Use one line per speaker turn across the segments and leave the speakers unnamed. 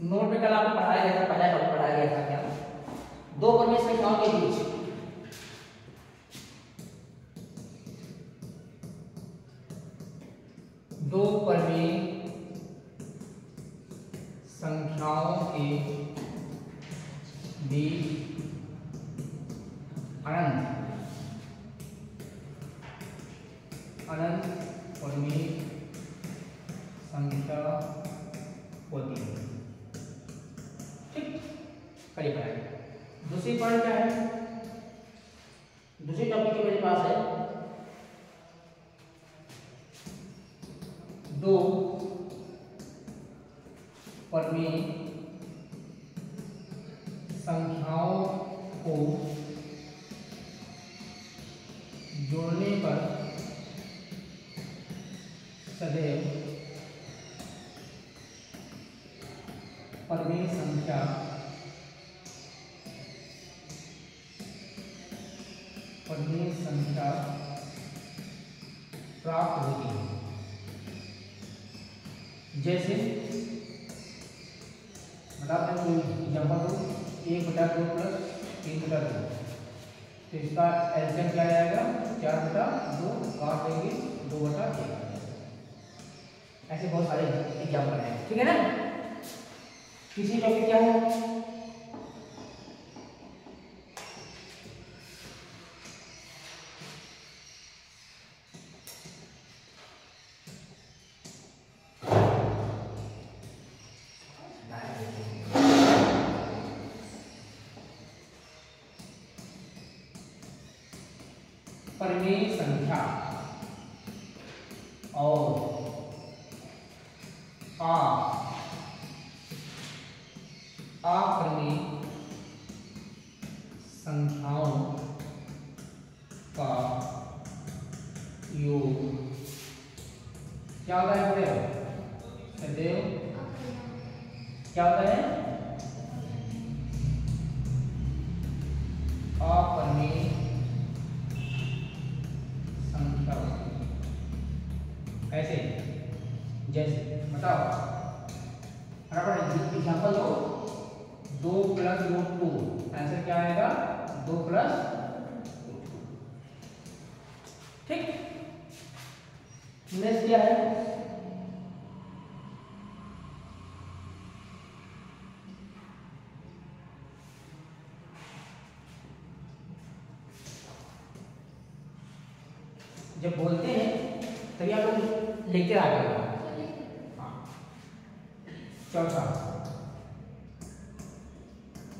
Note में कल आपको पढ़ाया गया था, पहला टॉपिक पढ़ाया गया था क्या, दो परिमेय संख्याओं के बीच दो परिमेय संख्याओं के बीच अनंत परिमेय संख्या होती है। ठीक, करिए पढ़ाई। दूसरी पॉइंट क्या है, दूसरी टॉपिक मेरे पास है दो परिमेय संख्याओं को जोड़ने पर सदैव परिमेय संख्या प्राप्त होती है। जैसे मतलब कोई एग्जाम्पल दो, 1/2 प्लस 3/2, तो इसका एलसीएम क्या आएगा, 4/2, काट देंगे 2/1। ऐसे बहुत सारे एग्जाम्पल हैं, ठीक है ना। तीसरी टॉपिक क्या है, परिमेय संख्या और अपरिमेय संख्याओं का योग क्या होता है, सदैव क्या होता है, अपरिमेय संख्या। कैसे, जैसे बताओ, एग्जाम्पल दो, 2 + √2, आंसर क्या आएगा, 2 + √2। ठीक, नेक्स्ट क्या है, जब बोलते हैं तभी आप लोग लिखते आ जाएगा। चौथा,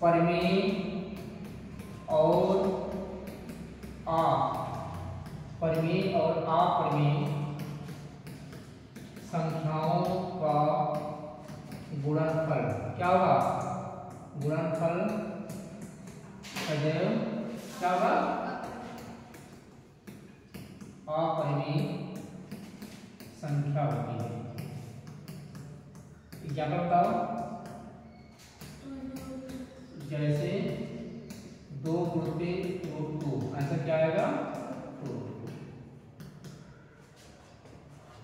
परिमेय और अपरिमेय संख्याओं का गुणनफल क्या होगा, गुणनफल सदैव क्या होगा, अपरिमेय संख्या होती है। एग्जाम्पल बताओ, जैसे 2 × √2, आंसर क्या आएगा, 2।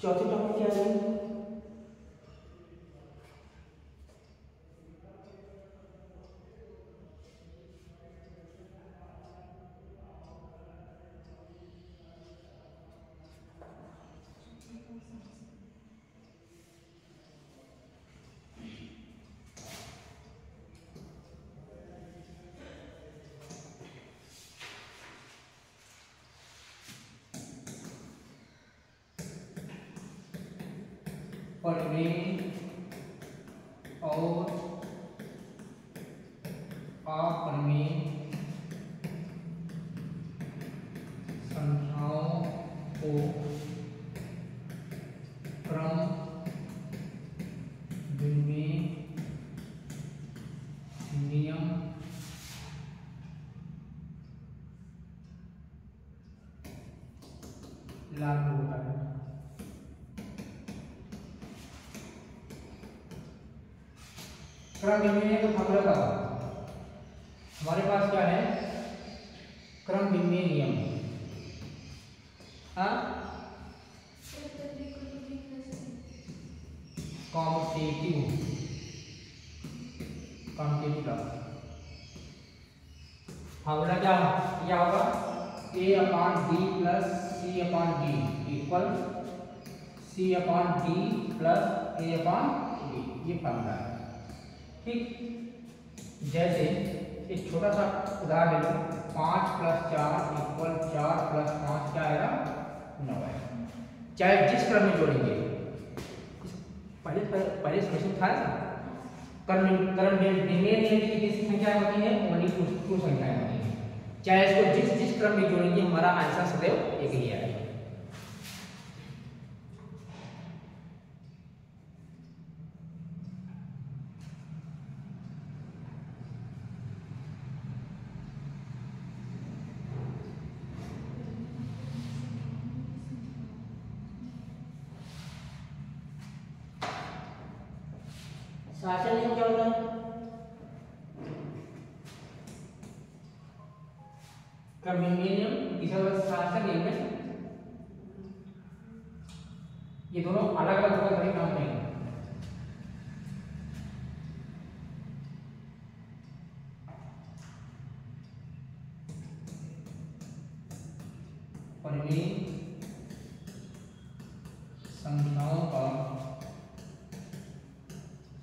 चौथी टॉपिक क्या है, परिमेय और अपरिमेय संख्याओं को क्रम विनिमय नियम लागू होता है। क्रम विनिमय का फॉर्मूला बताओ, हमारे पास क्या है, क्रम विनिमय नियम, कॉम्पिटिटिव कॉम्यूटेटिव लॉ। फार्मूला क्या होगा, a upon d plus c upon d equal c upon d plus a upon d, ये फार्मूला है। ठीक, जैसे एक छोटा सा उदाहरण ले लो, 5 प्लस 4 इक्वल 4 प्लस 5 क्या आएगा, 9 है। चाहे जिस क्रम में जोड़ेंगे, पहले सॉल्यूशन था ना, क्रम में कितनी संख्या होती है, ओनली 2 संख्याएं होती हैं। चाहे इसको जिस क्रम में जोड़ेंगे हमारा आंसर सदैव एक ही आएगा। शासन नियम क्या होता है, नियम किसी शासन नियम में ये दोनों अलग अलग होकर कभी काम नहीं। परिमेय संख्याओं का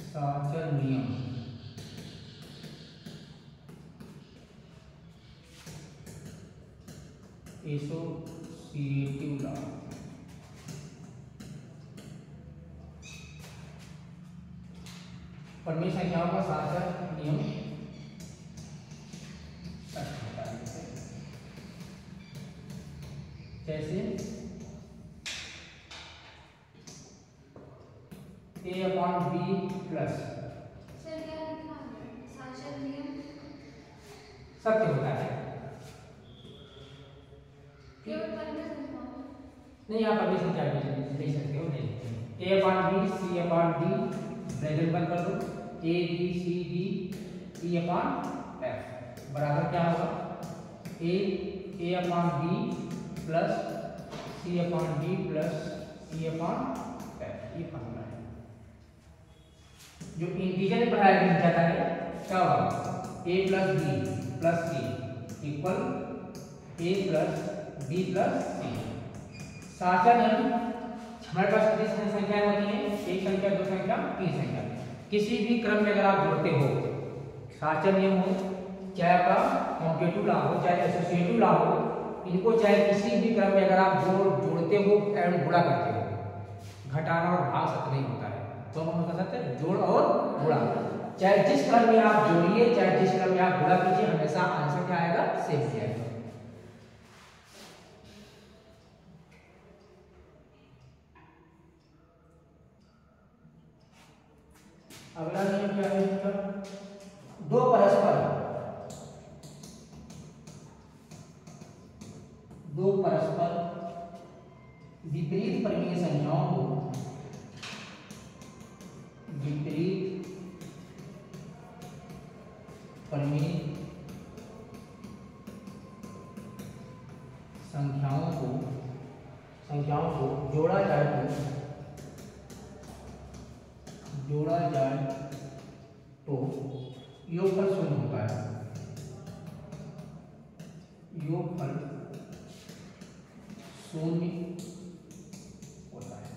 शासन नियम एसोसिएटिव लॉ। परिमेय संख्याओं का शासन नियम जैसे a अपॉन b प्लस सत्य होता है। नहीं, आप परिमेय संख्या ले सकते हो, नहीं। a upon b c upon d bracket बंद कर दो, a b c d e upon f बराबर क्या होगा, a upon b plus c upon d plus e upon f, ये फार्मूला है। जो इंटीजर में पढ़ाया जाता है क्या होगा, a plus b plus c equal a plus b plus c। शासन नियम हमारे पास कितनी संख्याएं होती हैं, एक संख्या, दो संख्या, तीन संख्या। किसी भी क्रम में अगर आप जोड़ते हो, शासन नियम हो, चाहे आपका कॉम्यूटेटिव लॉ हो, चाहे एसोसिएटिव लॉ हो, इनको चाहे किसी भी क्रम में अगर आप जोड़ते हो एवं गुणा करते हो, घटाना और भाग सत्य नहीं होता है। तो हम कर सकते हैं जोड़ और गुणा, चाहे जिस क्रम में आप जोड़िए, चाहे जिस क्रम में आप गुणा कीजिए, हमेशा आंसर क्या आएगा, सेम ही आएगा। अगला नियम क्या है इसका, दो परस्पर विपरीत परिमेय संख्याओं को विपरीत परिमेय संख्याओं को जोड़ा जाए तो योगफल शून्य होता है। योगफल शून्य होता है।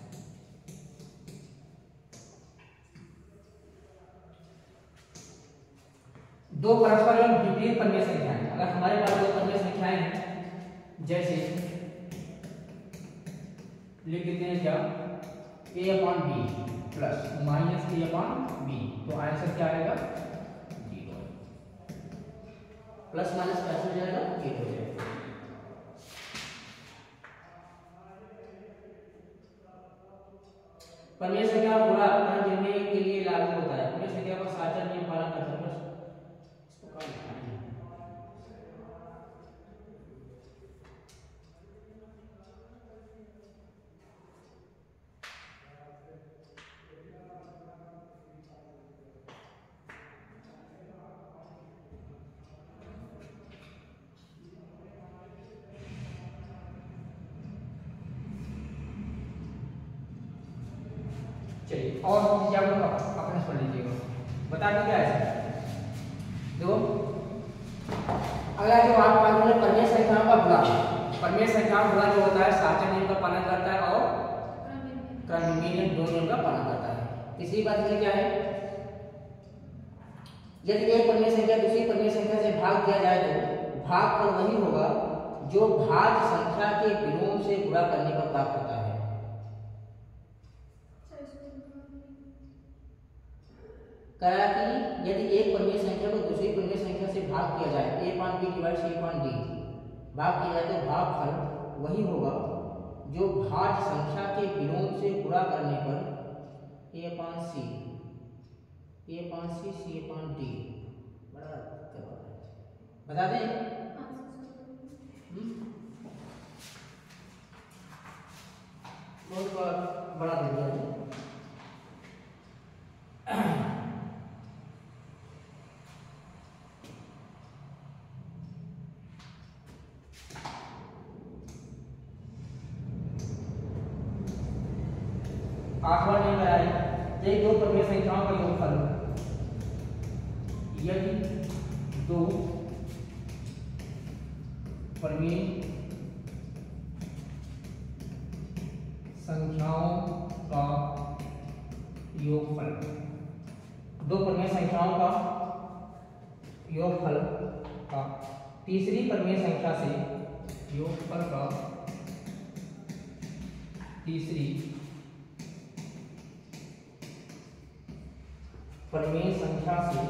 दो परस्पर एवं विपरीत परिमेय संख्याएं, अगर हमारे पास दो परिमेय संख्याएं हैं, जैसे लिख देते हैं क्या, a upon b plus minus a upon b, तो आंसर क्या आएगा, 0। प्लस माइनस कैसे हो जाएगा, 8 हो जाएगा। परिमेय संख्या गुणा करने के लिए लागू होता है। परिमेय संख्या का शासन नियम पालन करता है। चलिए और क्या अपने पढ़ लीजिएगा, बता दीजिए ऐसा दो। अगला जो आप पास में परमेय संख्याओं का गुणा, परमेय संख्याओं का गुणा जो होता है साचन नियम का पालन करता है और क्रमनिर्णय नियम, दो नियम का पालन करता है। तीसरी बात ये क्या है, यदि एक परमेय संख्या दूसरी परमेय संख्या से भाग दिया जाए तो भागफल वही होगा जो भाज्य संख्या के विलोम से गुणा करने पर प्राप्त होता है। कहा कि यदि एक परमेय संख्या को दूसरी परमेय संख्या से भाग किया जाए, a upon b divide c upon d, भाग किया जाए तो भागफल वही होगा जो भाज्य संख्या के विलोम से गुणा करने पर a upon c, c upon d बड़ा बता दें। बहुत बड़ा दे दिया है। आठवां नियम है यदि दो परमेय संख्याओं का योगफल, यदि दो परमेय संख्याओं का योगफल, दो परमेय संख्याओं का योगफल का तीसरी परमेय संख्या से योगफल का तीसरी परमेय संख्या से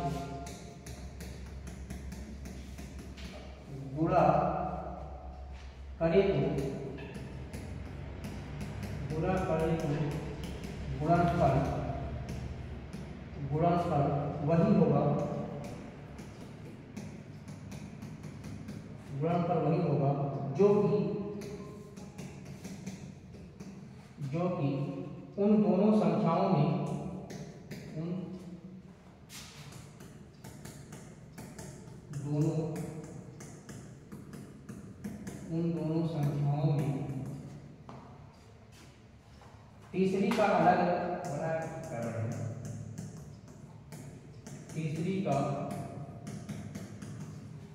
गुणा करे तो गुणनफल वही होगा, गुणनफल वही होगा जो कि उन दोनों संख्याओं में उन दोनों संख्याओं में तीसरी का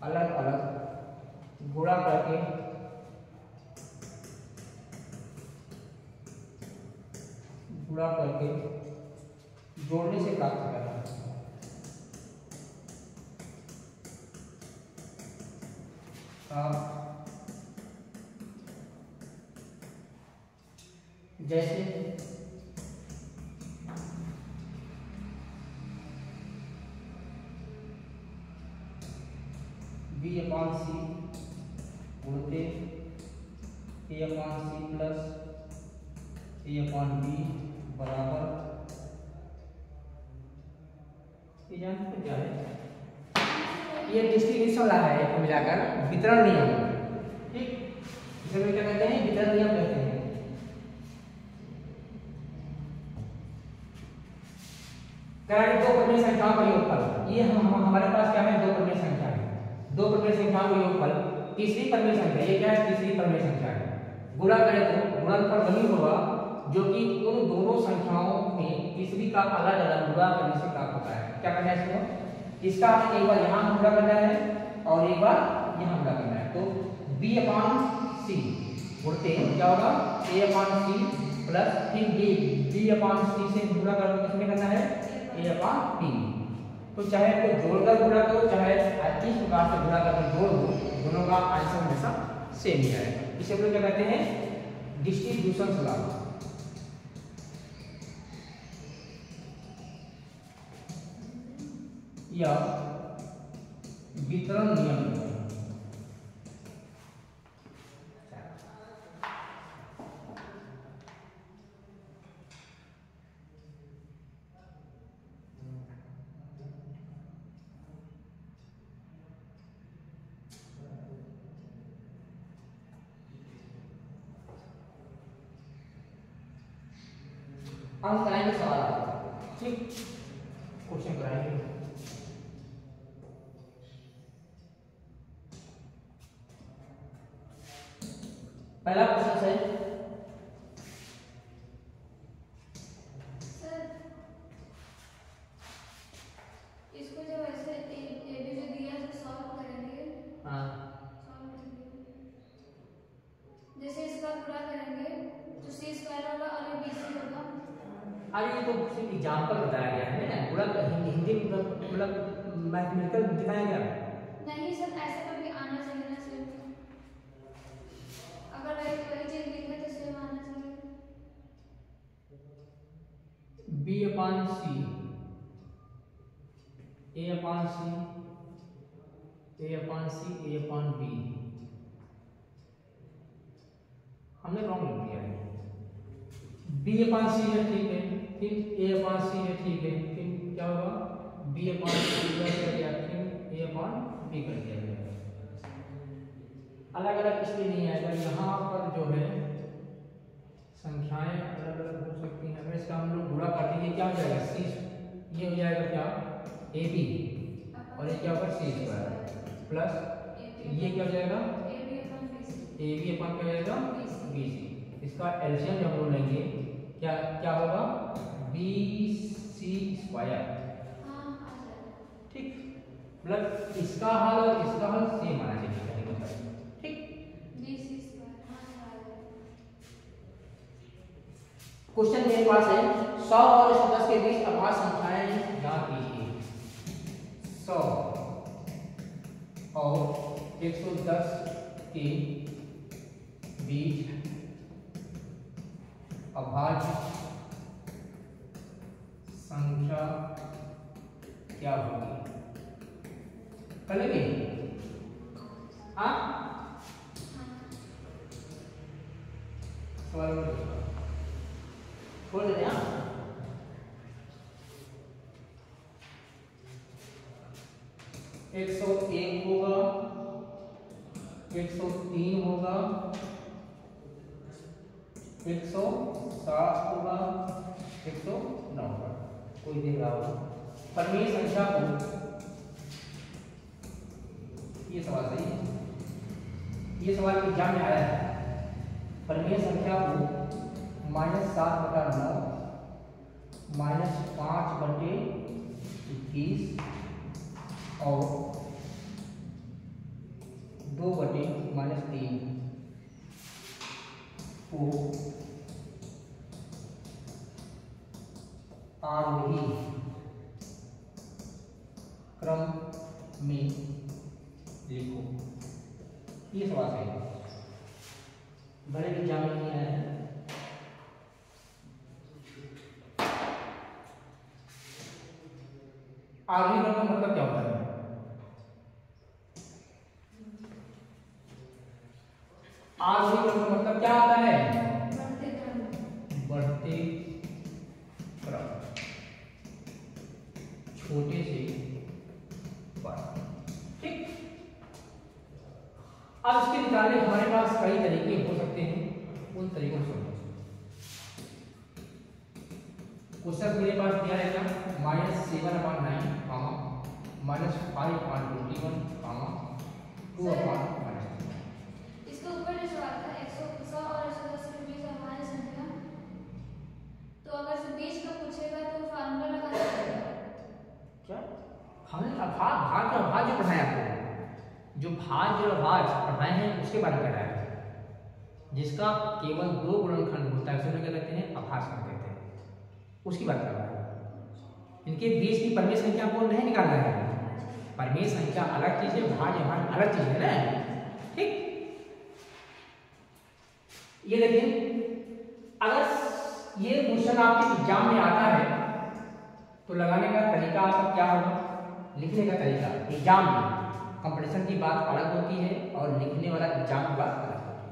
अलग अलग गुणा करके जोड़ने से प्राप्त करना है। जैसे b upon c गुणते a upon c plus a upon b बराबर, ये जानते क्या है, ये डिस्ट्रीब्यूशन वाला है तो मिलाकर वितरण नियम, ठीक, इसे क्या कहते हैं, वितरण नियम कहते हैं। दो परमेय संख्याओं का योगफल, ये हमारे पास क्या है, दो परमेय संख्या है, दो परमेय संख्याओं का योगफल तीसरी परमेय संख्या, ये क्या है, तीसरी परमेय संख्या है, गुणा करें तो गुणनफल वही होगा जो कि उन दोनों संख्याओं में तीसरी का अलग अलग गुणा करने से प्राप्त होता है। क्या करना है इसको, इसका हमें एक बार यहाँ गुणा करना है और एक बार यहाँ गुणा करना है। तो b upon c गुणते क्या होगा, a upon c प्लस फिर b upon c से गुणा करना, किसमें करना है, a upon b। तो चाहे तो जोड़कर गुणा करो, चाहे इस प्रकार से गुणा करके जोड़ दो, दोनों का आंसर हमेशा सेम ही आएगा। इसे हम लोग क्या कहते हैं, डिस्ट्रीब्यूशन लॉ या वितरण नियम। हम कराएंगे सवाल, ठीक, क्वेश्चन कराएंगे। पहला क्वेश्चन है,
सर इसको जब ऐसे ए बी सी
एग्जाम्पल बताया गया है ना, पूरा हिंदी मतलब मैथमेटिकल दिखाया गया
नहीं सर, ऐसे पर भी आना चाहिए ना सर, अगर वही चीज लिखे तो सेम आना चाहिए।
बी अपॉन सी, ए अपॉन सी, ए अपॉन सी, ए अपॉन बी, हमने रॉन्ग लिख दिया है। बी अपॉन सी है ठीक है, फिर ए अपॉन सी है ठीक है, फिर क्या होगा बी अपॉन सी कर दिया, फिर ए अपॉन बी कर दिया गया। अलग अलग इसलिए नहीं आएगा, यहाँ पर जो है संख्याएं अलग अलग हो सकती हैं। अगर इसका हम लोग गुणा कर देंगे क्या हो जाएगा, सी, ये हो जाएगा क्या ए बी, और ये क्या होगा सी स्क्वायर प्लस ये क्या हो जाएगा ए बी अपॉन क्या हो जाएगा बी सी। इसका एलसीएम जब हम लोग लेंगे क्या क्या होगा बी सी स्क्वायर, ठीक, प्लस इसका हल और इसका हल सेम आना चाहिए, ठीक। क्वेश्चन मेरे पास है 100 और 110 के बीच अभाज्य संख्याएं ज्ञात कीजिए। 100 और 110 के बीच अभाज्य संख्या क्या होगी, कर लेंगे? हाँ, सवाल छोड़ देते हैं। 101 होगा, 103 होगा, 107 होगा, 109 होगा, कोई देख रहा होगा। परिमेय संख्या को, ये सवाल सही है, ये सवाल एग्जाम में आया है। परिमेय संख्या को -7/9 -5/21 और 2/-3 को आरोही क्रम में लिखो, ये सवाल सही है, बड़े एग्जाम में नहीं आया है। आरोही क्रम का मतलब क्या होता है? आरोही क्रम का मतलब क्या होता है? बढ़ते क्रम, छोटे से बड़ा, ठीक। अब इसके निकालने हमारे पास कई तरीके हो सकते हैं, उन तरीकों से क्वेश्चन मेरे पास दिया रहेगा -7/9 -5/21 2/।
इसके ऊपर जो सवाल था 100 और 110 के बीच अभाज्य संख्या, तो अगर से बीच का पूछेगा तो फार्मूला लगा सकते हैं
क्या? हमने भाज्य पढ़ाया आपको, जो भाज्य और भाज्य पढ़ाए हैं उसके बारे में पढ़ाया है, जिसका केवल 2 गुणनखंड होता है उसे क्या कहते हैं, अभाज्य कहते हैं, उसकी बात कर रहा है। इनके बीच की परिमेय संख्या को नहीं निकालना है, परिमेय संख्या अलग चीज है, भाज्य अलग चीज है ना, ठीक। ये देखिए, अगर ये क्वेश्चन आपके एग्जाम में आता है तो लगाने का तरीका आपका क्या होगा, लिखने का तरीका। एग्जाम में कंपटीशन की बात अलग होती है और लिखने वाला एग्जाम की बात अलग होती है।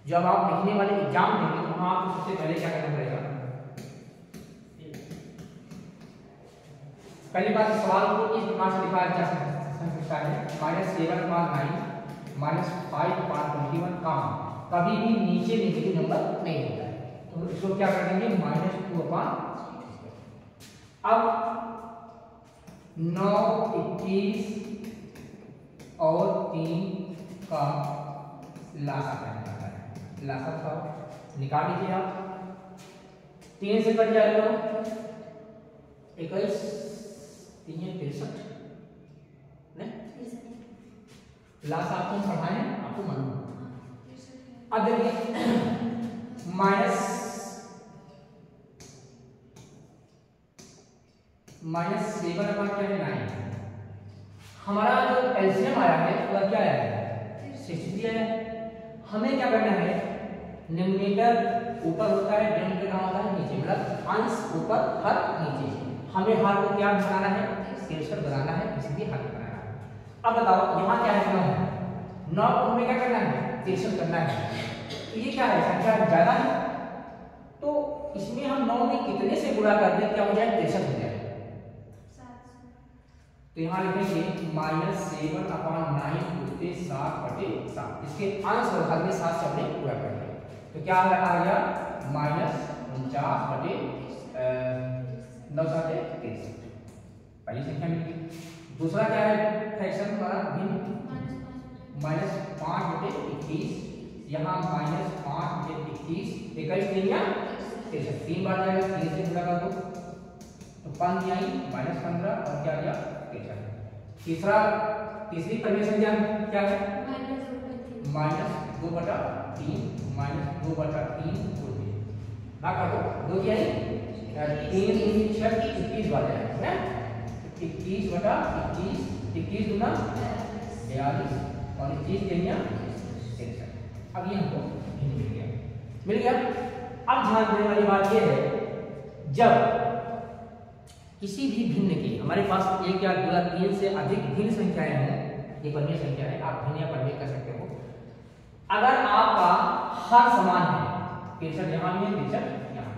जब आप लिखने वाले एग्जाम देंगे तो वहां आपको सबसे पहले क्या करना पड़ेगा, पहली बात सवाल को इस प्रकार से लिखा जा सकता है -7/9 -5/21 काम कभी भी नीचे नेगेटिव नंबर नहीं होता है, तो इसको क्या कर देंगे -2/। अब 9, 21 और 3 का लासा करना है, लासा का निकाल लीजिए आप, 3 से कट जाएगा 21, 3 63 लास्ट आपको पढ़ाए आपको मालूम। अब देखिए -7 अपॉन क्या है 9। हमारा जो एलसीएम आया है वह क्या आया है 63 आया है। हमें क्या करना है, न्यूमरेटर ऊपर होता है, डिनोमिनेटर कहाँ होता है नीचे, मतलब अंश ऊपर हर नीचे। हमें हर को क्या बनाना है 63 बनाना है, किसी भी हर को बनाना है। अब बताओ यहाँ क्या है 9 को हमें क्या करना है 63 करना है। तो ये क्या है संख्या ज्यादा है, तो इसमें हम 9 में कितने से गुणा कर दें क्या हो जाए 63 हो जाए। तो यहाँ लिखेंगे -7 अपॉन 9 गुणित 7/7। इसके अंश और भाग में 7 से हमने पूरा कर लिया। तो क्या आ गया -49/9 7 63। पहली संख्या मिल गई। दूसरा क्या है फ्रैक्शन हमारा भिन्न -5/21। यहाँ -5/21 21 दिया 63 3 बार जाएगा, 3 से गुणा कर दो तो 5 आई -15 और क्या गया 63। तीसरी परिमेय संख्या क्या है -2/3 ना कर दो 2 क्या है 3 3 6 21 बार जाएगा ना 21/21 21 गुना 42 और 21 देंगे 63। अब ये हमको मिल गया। अब ध्यान देने वाली बात ये है, जब किसी भी भिन्न की हमारे पास 1 या 2 या 3 से अधिक भिन्न संख्याएं हों, ये परिमेय संख्या है, आप भिन्न या परिमेय कर सकते हो। अगर आपका हर समान है 63 यहाँ भी है 63 यहाँ,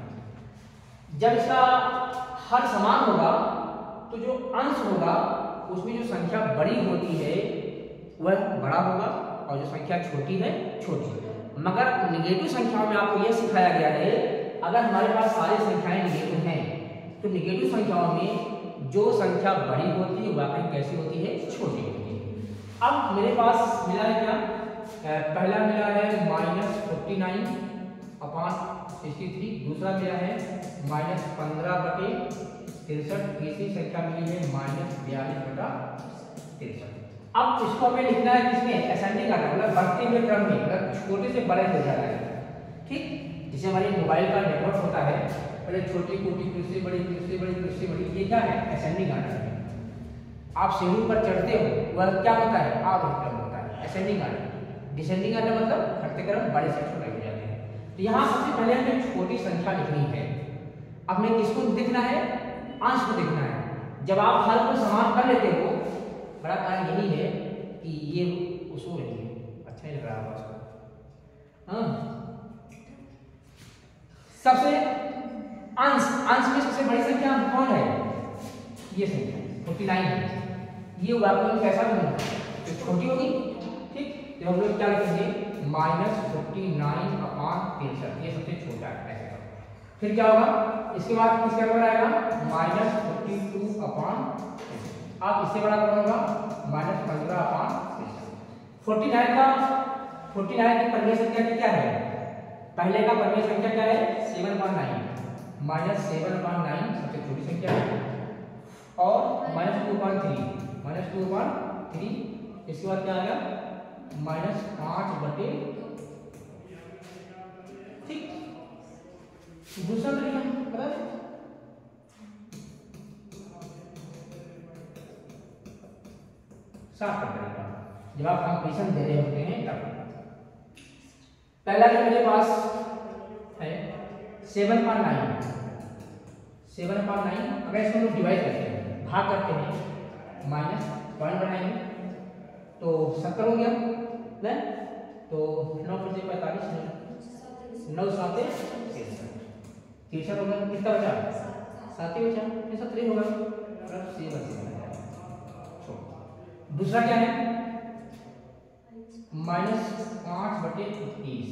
जब इसका हर समान होगा तो जो अंश होगा उसमें जो संख्या बड़ी होती है वह बड़ा होगा और जो संख्या छोटी है छोटी। मगर निगेटिव संख्याओं में आपको यह सिखाया गया है, अगर हमारे पास सारी संख्याएं निगेटिव हैं तो निगेटिव संख्याओं में जो संख्या बड़ी होती है वाकई कैसी होती है छोटी होती है। अब मेरे पास मिला है क्या, पहला मिला है -49/63, दूसरा मिला है -15/63, तीसरी संख्या मिली है -42/63। अब इसको हमें लिखना है किसमें असेंडिंग ऑर्डर, मतलब बढ़ते हुए क्रम में, मतलब छोटे से बड़े हो जा रहा है। ठीक, जैसे हमारे मोबाइल का नेटवर्क होता है, पहले छोटी कोटि फिर से बड़ी फिर से बड़ी फिर से बड़ी, ये क्या है असेंडिंग ऑर्डर है। आप सीढ़ी पर चढ़ते हो वह क्या होता है आरोही क्रम होता है असेंडिंग ऑर्डर। डिसेंडिंग ऑर्डर मतलब घटते क्रम बड़े से छोटे हो जाते हैं। तो यहाँ सबसे पहले हमें छोटी संख्या लिखनी है। अब हमें किसको दिखना है अंश को दिखना है। जब आप हर को समान कर लेते हो, बड़ा कारण यही है कि ये उसूल है, अच्छा ही लग रहा है उसको। हाँ, सबसे अंश में सबसे बड़ी संख्या कौन है, ये संख्या 49 है। ये वाक्य कैसा बनेगा तो छोटी होगी। ठीक, तो हम लोग क्या लिखेंगे -49/63, ये सबसे छोटा है ऐसे। फिर क्या होगा इसके बाद किसका नंबर आएगा -42/, आप इससे बड़ा कौन होगा -15/। 49 की परिमेय संख्या क्या है, पहले का परिमेय संख्या क्या है 7/9, -7/9 सबसे छोटी संख्या है और -2/3, इसके बाद क्या आएगा -5/, ठीक। दूसरा तरीका बता दें, साफ तरीका जब आप कंपटीशन दे रहे होते हैं तब। पहला जो मेरे पास है 7/9, अगर इसको लोग डिवाइड करते हैं भाग करते हैं माइनस पॉइंट बनाएंगे तो 70 हो गया ना, तो 9 × 45 9 7 63 होगा, कितना बचा 7 ही बचा, 70 होगा। दूसरा क्या है -5/21,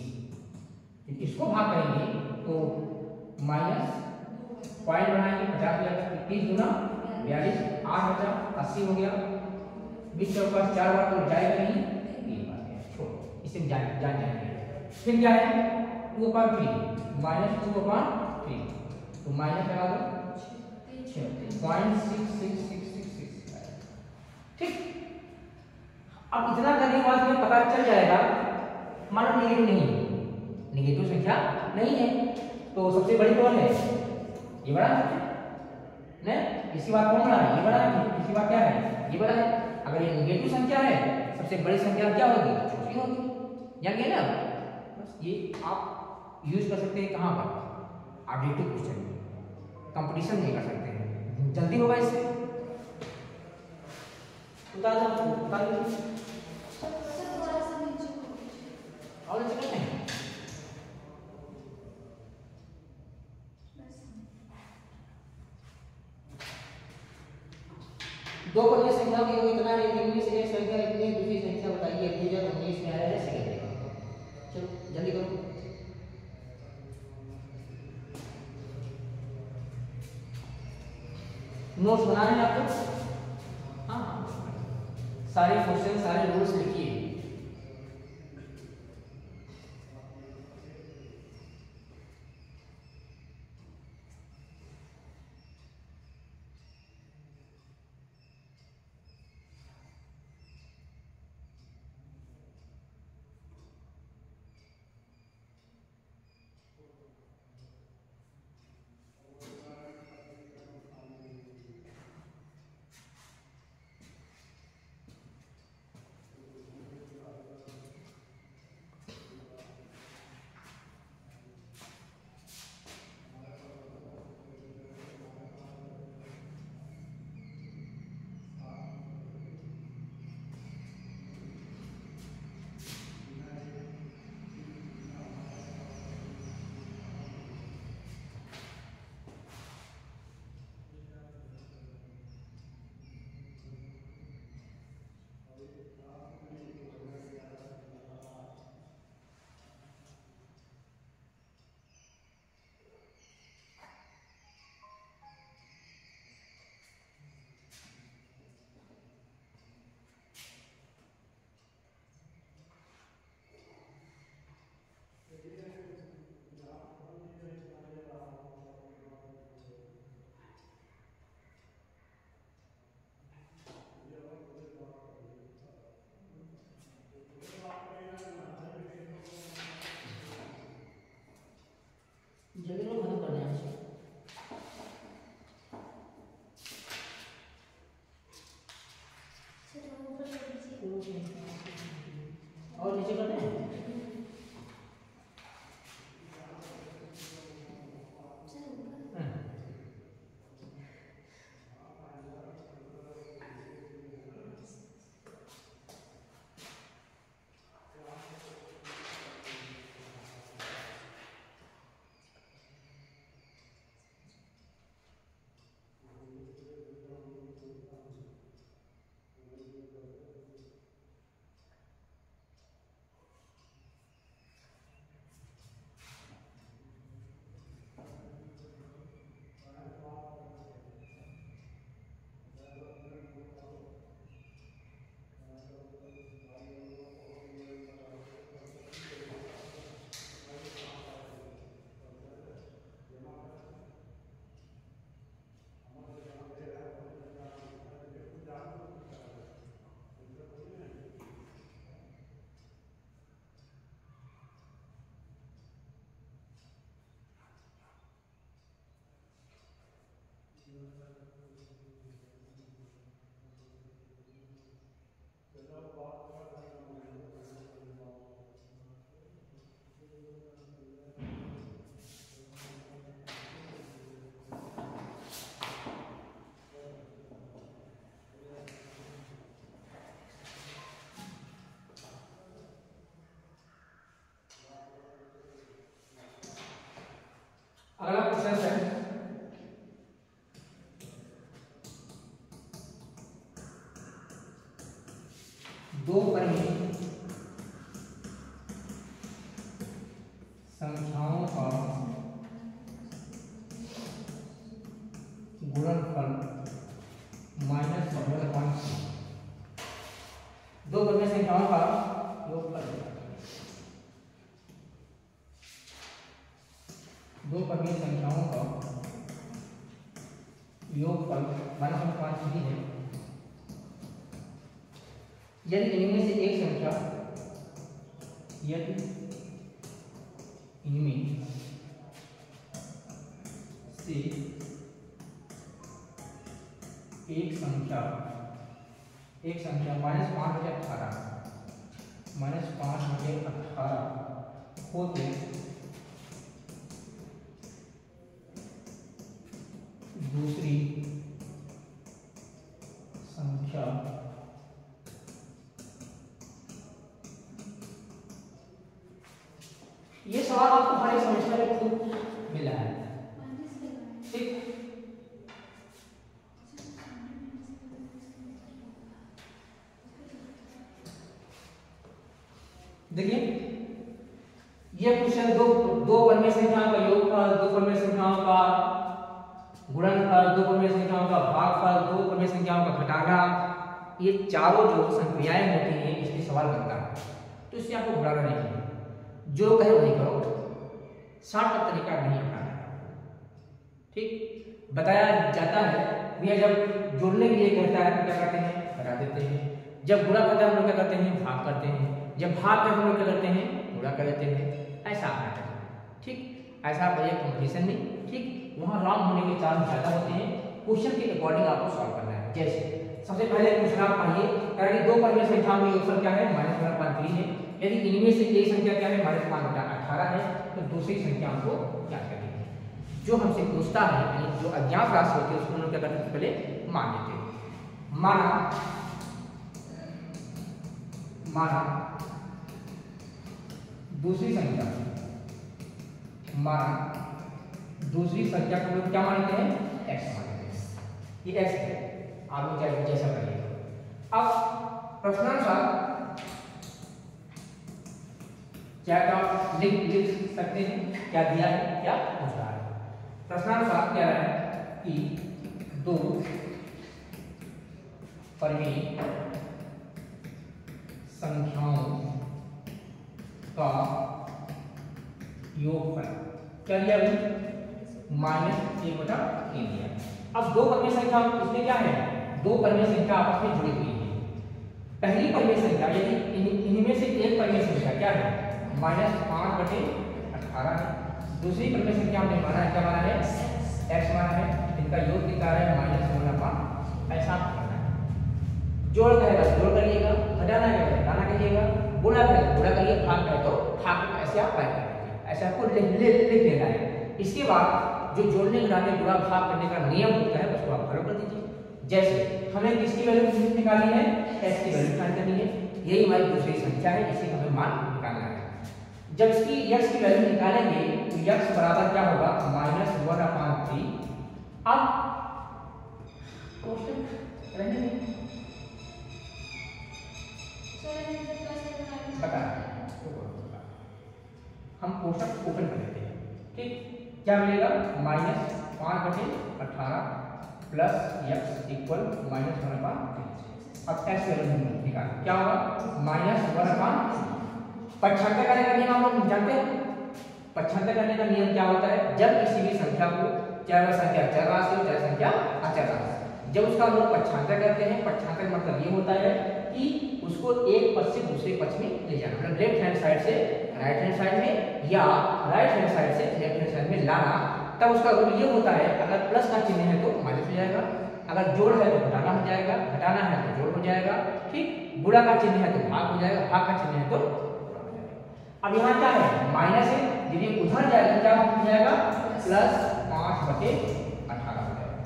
इसको भाग करेंगे तो माइनस पॉइंट बनाएंगे 50 हो जाएगा, 21 गुना 42 8 बचा 80 हो गया। 20 के ऊपर 4 बार तो जाएगा नहीं, 3 बार छोड़ो, इसे जान जाएंगे। फिर क्या है 2/3 -2/3, तो माइनस लगा दो 0.6666। ठीक, अब इतना करने के बाद हमें पता चल जाएगा मानो नेगेटिव नहीं है, नेगेटिव संख्या नहीं है, तो सबसे बड़ी कौन है ये बड़ा है इसकी बात कौन बड़ा है? ये बड़ा है। इसकी बात क्या है? ये बड़ा है। अगर ये नेगेटिव संख्या है, सबसे बड़ी संख्या क्या होगी? छोटी होगी। जान गए ना? बस ये आप यूज कर सकते हैं कहाँ पर? ऑब्जेक्टिव क्वेश्चन में, कंपटीशन में कर सकते हैं। जल्दी होगा इससे। उतार लीजिए
थोड़ा सा नीचे को।
और नीचे करते हैं।
बस।
दो पदीय संख्या की योग इतना है, इनमें से एक संख्या इतनी, दूसरी संख्या बताइए। 2019 में आया है सेकंड। चलो जल्दी करो। नोट्स बना रहे हैं आपको? हाँ, सारे क्वेश्चन, सारे रूल्स लिखिए। जल्दी लोग खत्म कर दें।
चलो ऊपर कर दीजिए।
और नीचे करते हैं।
चलो ऊपर। अगला क्वेश्चन है, दो परिमित संख्याओं का गुणनफल -1/c। दो परिमित संख्याओं का योगफल, दो परिमित संख्याओं का योगफल -1/c है। यदि इनमें से एक संख्या, यदि इनमें से
एक संख्या -5/18 होते दूसरी संख्या ये सवाल आपको हर एक सेमेस्टर में खूब मिला है, ठीक। देखिए ये क्वेश्चन दो परिमेय संख्याओं का योगफल, दो परिमेय संख्याओं का गुणनफल, दो परिमेय संख्याओं का भागफल, दो परिमेय संख्याओं का घटाना, ये चारों जो संक्रियाएं होती हैं इसलिए सवाल बनता है। तो इससे आपको घबराना नहीं है, जो कहे वही करो, शॉर्टकट तरीका नहीं अपनाना, ठीक। बताया जाता है भैया जब जोड़ने के लिए कहता है तो क्या करते हैं, घटा देते हैं। जब गुणा करता है हम लोग क्या करते हैं, भाग करते हैं। जब भाग करते हम लोग क्या करते हैं, गुणा कर देते हैं। ऐसा अपना करते हैं, ठीक। ऐसा बढ़िया कंपटीशन में, ठीक, वहाँ रॉन्ग होने के चांस ज्यादा होते हैं। क्वेश्चन के अकॉर्डिंग आपको सॉल्व करना है। जैसे सबसे पहले क्वेश्चन आप पढ़िए, कि दो परिमेय संख्याओं में योगफल क्या है, -1/3 है। यदि इनमें से एक संख्या क्या है, -5/18 है, तो दूसरी संख्या को क्या करेंगे। जो हमसे पूछता है जो अज्ञात राशि होती है उसको हम लोग क्या करते हैं, पहले मान लेते हैं। माना दूसरी संख्या को लोग क्या मानते हैं, x मानते हैं। ये x है, आप लोग जैसा करिए। अब प्रश्नानुसार क्या लिख सकते हैं, क्या दिया है, क्या पूछ रहा है। प्रश्नानुसार क्या है कि दो परिमेय संख्याओं का योगफल क्या दिया, -1/3 दिया। अब दो परिमेय संख्या इसमें क्या है, दो परिमेय संख्या आपस में जुड़ी हुई है। पहली परिमेय संख्या यदि इनमें से एक परिमेय संख्या क्या है, -5/18 है। दूसरी परिमेय संख्या हमने माना है, क्या माना है, x माना है। इनका योग कितना है, -1/5। ऐसा करना है। जोड़ करेगा जोड़ करिएगा, घटाना है घटाना करिएगा, गुणा करेगा गुणा करिए, भाग है तो भाग, ऐसे आप पाए करेंगे। ऐसे आपको लिख लेना है। इसके बाद जो जोड़ने घटाने गुणा भाग करने का नियम होता है उसको आप फॉलो कर दीजिए। जैसे हमें किसकी वैल्यू निकालनी है, x की वैल्यू निकाल करनी है। यही हमारी दूसरी संख्या है, इसे हमें मान निकालना है। जब इसकी x की वैल्यू निकालेंगे तो x बराबर क्या होगा, -1/3। अब कोष्टक रहने दें, बता हम कोष्टक ओपन कर लेते हैं, ठीक। क्या मिलेगा, -5/18 प्लस x इक्वल -1/3। अब x वैल्यू निकाल, क्या होगा, -1/3। पक्षांतर करने का नियम हम लोग जानते हैं। पक्षांतर करने का नियम क्या होता है, जब किसी भी संख्या को, चाहे वह संख्या चर राशि हो चाहे संख्या अचर राशि, जब उसका हम लोग पक्षांतर करते हैं, पक्षांतर मतलब ये होता है कि उसको एक पक्ष से दूसरे पक्ष में ले जाना, मतलब लेफ्ट हैंड साइड से राइट हैंड साइड में या राइट हैंड साइड से लेफ्ट हैंड साइड में लाना। तब उसका रूल ये होता है, अगर प्लस का चिन्ह है तो माइनस हो जाएगा, अगर जोड़ है तो घटाना हो जाएगा, घटाना है तो जोड़ हो जाएगा, ठीक। गुणा का चिन्ह है तो भाग हो जाएगा, भाग का चिन्ह है तो। अब यहाँ क्या है, माइनस है, यदि उधर जाएगा क्या हो जाएगा, +5/18 हो जाएगा।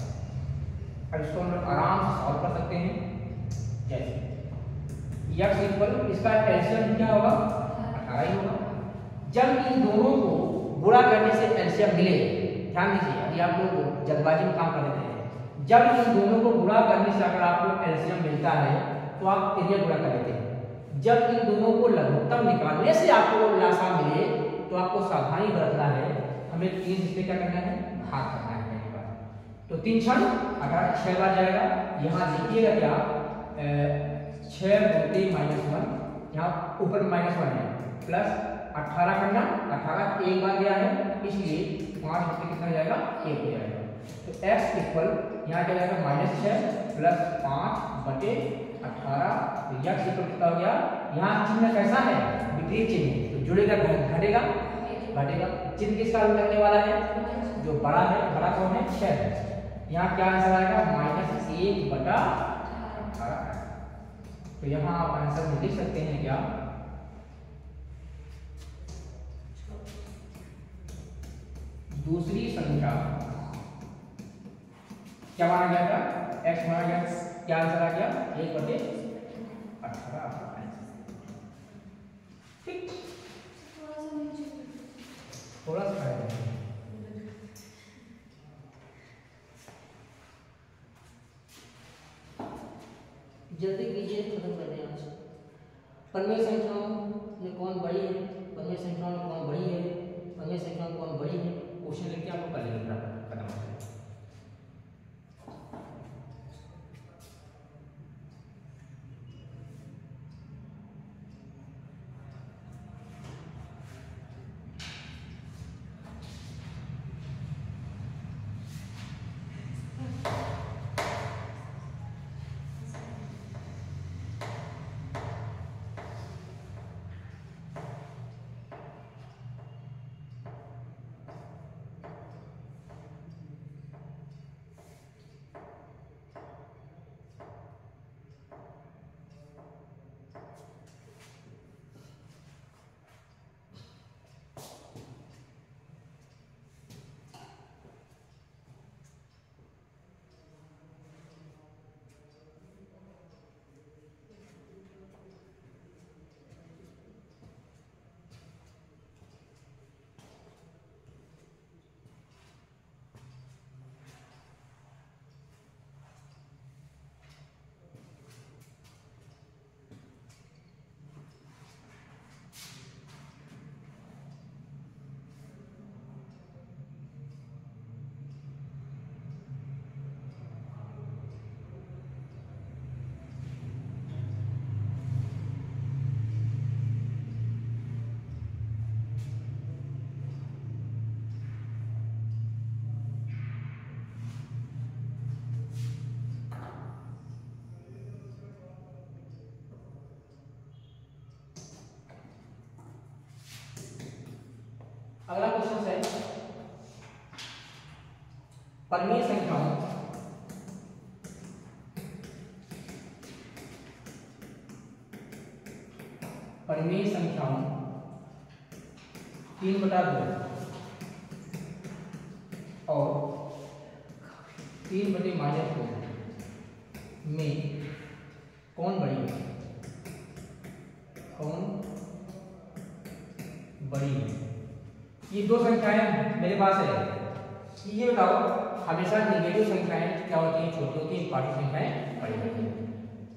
अब इसको हम लोग आराम से सॉल्व कर सकते हैं। जैसे x इक्वल, इसका एलसीएम क्या होगा, 18 ही होगा। जब इन दोनों को गुणा करने से एलसीएम मिले, ध्यान दीजिए, अभी आप लोग जल्दबाजी में काम कर लेते हैं। जब इन दोनों को गुणा करने से अगर आपको एलसीएम मिलता है तो आप एरिया गुणा कर लेते हैं। जब इन दोनों को लघुत्तम निकालने से आपको लासा मिले तो आपको सावधानी बरतना है, हमें 3 इसमें क्या करना है, भाग करना है पहली बार। तो 3 छण 6 बार जाएगा। यहाँ लिखिएगा क्या, 6 × 1, यहाँ ऊपर -1 है, प्लस 18 करना, 18 एक बार गया है इसलिए 5 में कितना जाएगा, 1 हो जाएगा। तो x इक्वल यहाँ क्या जाएगा, -6 प्लस 5/18। तो x इक्वल कितना हो गया, यहाँ चिन्ह कैसा है, विपरीत चिन्ह, तो जुड़ेगा घटेगा घटेगा। चिन्ह किसका लगने वाला है, जो बड़ा है, बड़ा कौन है, 6 है, यहाँ क्या आंसर आएगा, -1/18। तो यहाँ आप आंसर में लिख सकते हैं क्या, दूसरी संख्या क्या माना गया था, x माना गया, क्या आंसर आ गया 1/18 आपका आंसर। ठीक, थोड़ा सा
जल्दी कीजिए, खत्म कर दें आज। परिमेय संख्याओं में कौन बड़ी है, परिमेय संख्याओं में कौन बड़ी है, परिमेय संख्याओं में कौन बड़ी है,
क्वेश्चन लिख के आपको कर लेना खत्म हो जाएगा।
अगला क्वेश्चन है परिमेय संख्याओं
परिमेय संख्याओं 3/2 और 3/-2 में कौन बड़ी है, कौन बड़ी है। ये दो संख्याएं मेरे पास है, ये बताओ हमेशा नेगेटिव संख्याएं क्या होती हैं, छोटी होती हैं, पॉजिटिव संख्याएं बड़ी होती हैं।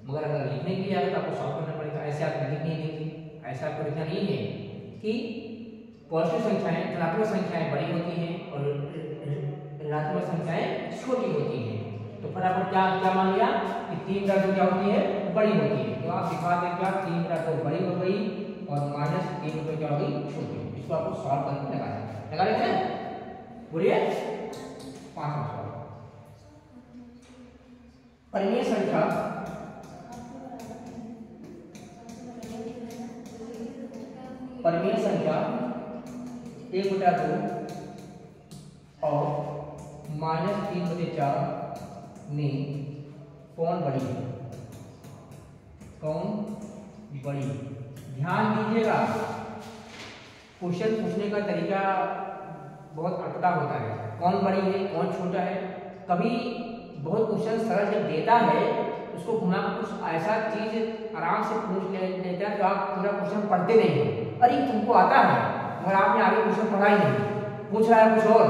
मगर अगर लिखने के लिए आए तो आपको सॉल्व करना पड़ेगा। ऐसे आप लिख नहीं देंगे, ऐसा आपको लिखना नहीं है कि पॉजिटिव संख्याएं, धनात्मक संख्याएं बड़ी होती हैं और ऋणात्मक संख्याएं छोटी होती हैं। तो फटाफट क्या क्या मान लिया कि 3/2 क्या होती है, बड़ी होती है। तो आप दिखा दें क्या 3/2 बड़ी हो गई और -3/2 क्या हो गई, छोटी। इसको आपको सॉल्व करके लगा लेते हैं। बोलिए 5 सवाल। परिमेय संख्या परिमेय संख्या 1/2 और -3/4 में कौन बड़ी है, कौन बड़ी। ध्यान दीजिएगा, क्वेश्चन पूछने का तरीका बहुत अटपटा होता है। कौन बड़ी है, कौन छोटा है। कभी बहुत क्वेश्चन सरल जब देता है उसको घुमा कुछ ऐसा चीज आराम से पूछ लेता है तो आप पूरा क्वेश्चन पढ़ते नहीं हो। अरे तुमको आता है मगर आपने आगे क्वेश्चन पढ़ा ही नहीं, पूछ रहा है कुछ और।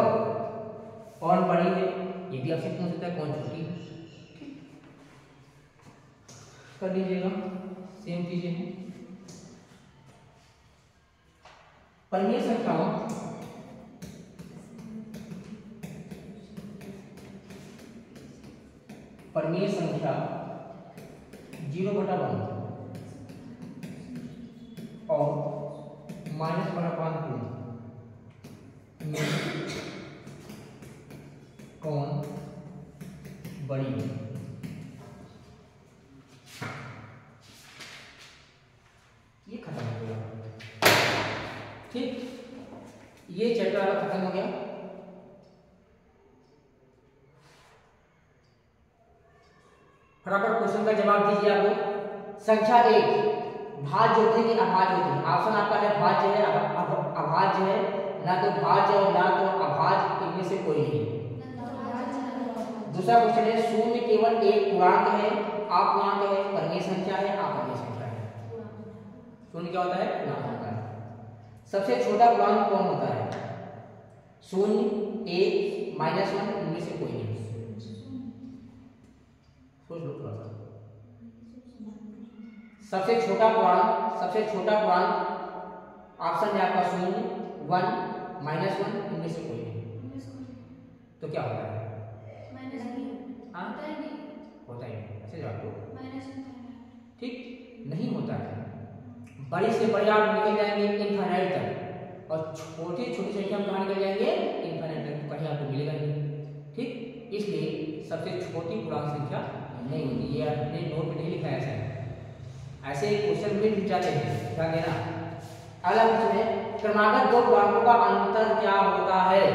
कौन बड़ी है ये भी आपसे पूछ सकता है, कौन छोटी है। कर लीजिएगा, सेम चीजें हैं। परिमेय संख्याओं परिमेय संख्या 0/1 और -1/2 में कौन बड़ी है। ये खत्म हो गया। ठीक, ये चैप्टर खत्म हो गया।
जवाब दीजिए आप लोग। संख्या 1 भाज्य होती है कि अभाज्य होती है? ऑप्शन आपका है भाज्य है, अभाज्य है, ना तो भाज्य और ना तो अभाज्य, इनमें से कोई नहीं। दूसरा क्वेश्चन है शून्य केवल एक पूर्णांक है, अपूर्णांक है, परिमेय संख्या है, अपरिमेय संख्या है? शून्य क्या होता है? पूर्णांक होता है। सबसे छोटा पूर्णांक कौन होता है? शून्य, एक, -1, इनमें से कोई नहीं। सोच लो थोड़ा सा। सबसे छोटा पूर्णांक ऑप्शन है आपका 0, 1, -1, इनमें से कोई नहीं। तो क्या होता है? हाँ? होता ही नहीं। ऐसे जवाब दो। ठीक नहीं होता है। बड़ी से बड़ी आप निकल जाएंगे इनफाइनाइट तक, और छोटी छोटी संख्या में कहाँ निकल जाएंगे? इनफाइनाइट तक। कहीं आपको मिलेगा नहीं। ठीक, इसलिए सबसे छोटी पूर्णांक संख्या नहीं होती। ये आपने नोट में नहीं लिखा है ऐसे क्वेश्चन में जाते हैं, ध्यान देना। अगला क्वेश्चन है क्रमागत दो पूर्णांकों का अंतर क्या होता है?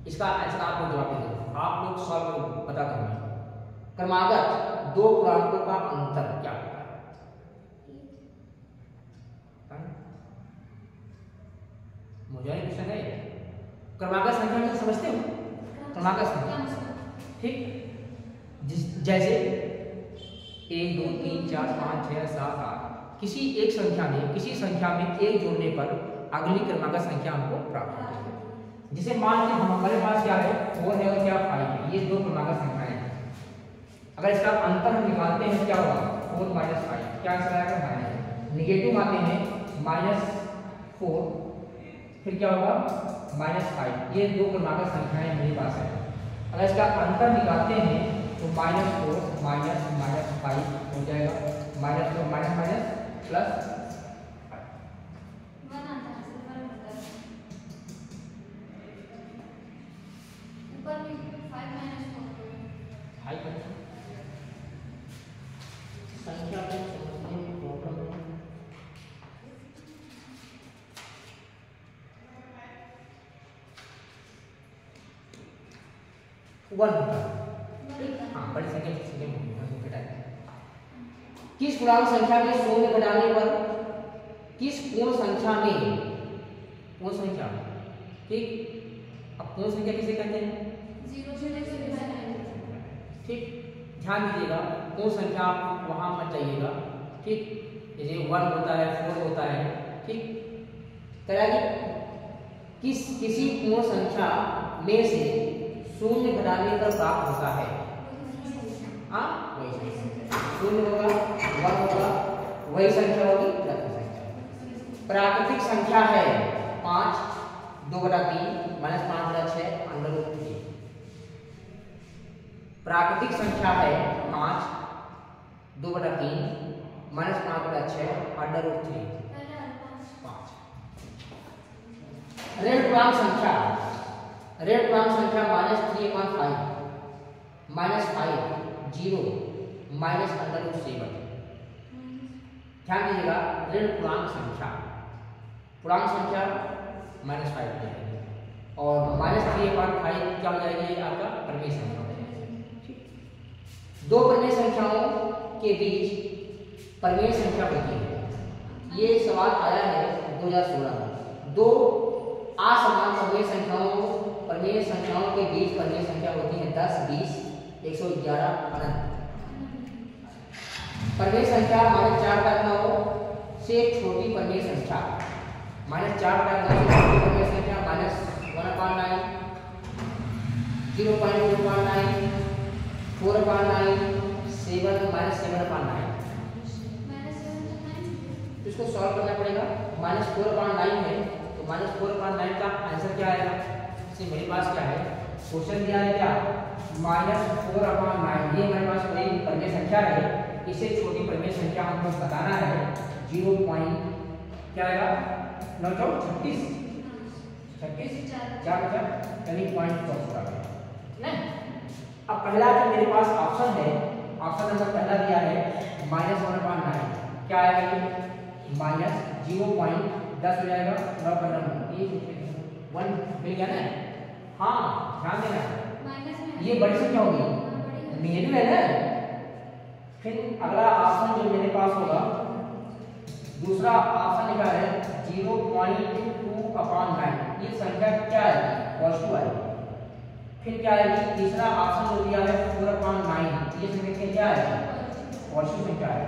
इसका आंसर आप लोग जवाब देंगे। आप लोग सॉल्व पता करेंगे। क्रमागत दो पूर्णांकों का अंतर क्या होता है? मुझे क्वेश्चन है क्रमागत संख्या में समझते हो? क्रमागत संख्या, ठीक, जैसे 1 2 3 4 5 6 7 8, किसी संख्या में एक जोड़ने पर अगली क्रमागत संख्या हमको प्राप्त होती है। जिसे मान लीजिए हमारे पास क्या है 4 है और क्या 5 है, ये दो क्रमागत संख्याएं हैं। अगर इसका अंतर हम निकालते हैं क्या होगा? 4 - 5, क्या आंसर आएगा? माइनस। निगेटिव आते हैं -4, फिर क्या होगा? -5। ये दो क्रमागत संख्याएं मेरे पास है। अगर इसका अंतर निकालते हैं तो -4 -5 हो जाएगा, -4 माइनस प्लस संख्या को समझने में प्रॉब्लम है। 1 होता है। हाँ, बड़ी संख्या किस पूर्णांक संख्या में शून्य घटाने पर किस पूर्ण संख्या में पूर्ण संख्या, ठीक, अब पूर्ण संख्या किसे कहते हैं? ठीक, ध्यान दीजिएगा पूर्ण संख्या आप वहां मत जाइएगा। ठीक, जैसे 1 होता है, 4 होता है। ठीक, किसी पूर्ण संख्या में से शून्य घटाने पर प्राप्त होता है। हाँ, वही शून्य होगा, 1 होगा, वही संख्या होगी संख्या। प्राकृतिक संख्या है 5 2/3 -5/6 √3। प्राकृतिक संख्या है 5 2/3 -5/6 √3 5। ऋण पूर्णांक संख्या -3/5 -5 0 -√7। ध्यान दीजिएगा ऋण पूर्णांक संख्या -5 और -3/5 क्या हो जाएगी? आपका परिमेय संख्या। दो परिमेय संख्याओं के बीच परिमेय संख्या होती है। ये सवाल आया है 2016 में। दो असमान परिमेय संख्याओं के बीच परिमेय संख्या होती है 10 20 111 अनंत। परिमेय संख्या -4/9 से छोटी परिमेय संख्या -4/9 से छोटी परिमेय संख्या -1/9 0.09 4/9 7 -7/9। इसको सॉल्व करना पड़ेगा। -4/9 है तो -4/9 का आंसर क्या आएगा? इससे मेरे पास क्या है, क्वेश्चन दिया है क्या? -4/9। ये हमारे पास कोई परिमेय संख्या है, इससे छोटी परिमेय संख्या हमको बताना है। 0. क्या आएगा? 9 4 36 क्या बचा? यानी 0.4 नहीं। अब पहला जो मेरे पास ऑप्शन है, ऑप्शन नंबर पहला दिया है -1/9, क्या आएगा? -0.10 हो जाएगा, 9/9 मिल गया ना? हाँ, ध्यान देना, ये बड़ी संख्या होगी, नेगेटिव है ना, फिर अगला ऑप्शन जो मेरे पास होगा, दूसरा ऑप्शन लिखा है 0.2/9, ये संख्या क्या है? पॉजिटिव आएगी। फिर क्या आएगी? तीसरा ऑप्शन जो दिया है 4/9, ये संख्या क्या है? पॉजिटिव संख्या है।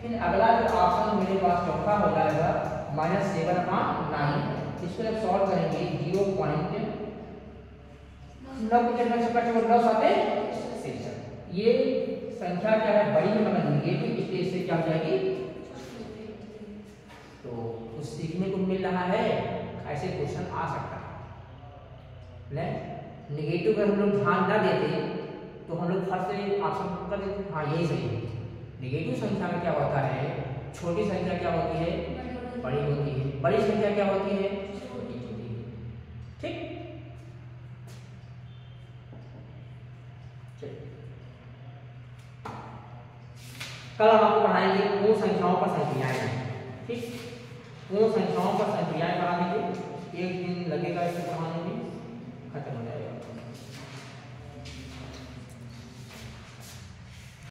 फिर अगला जो ऑप्शन मेरे पास चौथा हो जाएगा -7/9, इसको जब सॉल्व करेंगे 0.9 साथे ये संख्या क्या है? बड़ी है मगर निगेटिव, इसलिए इससे क्या हो जाएगी? तो कुछ सीखने को मिल रहा है, ऐसे क्वेश्चन आ सकता है। नेगेटिव अगर हम लोग ध्यान ना देते तो हम लोग फर्स्ट से ऑप्शन कर देते हाँ यही सही है। नेगेटिव संख्या में क्या होता है? छोटी संख्या क्या होती है? बड़ी होती है। बड़ी संख्या क्या होती है? छोटी होती है। ठीक, कल हम आपको पढ़ाएंगे पूर्ण संख्याओं पर संक्रियाएं। ठीक, पूर्ण संख्याओं पर संक्रियाएं पढ़ाएंगे। एक दिन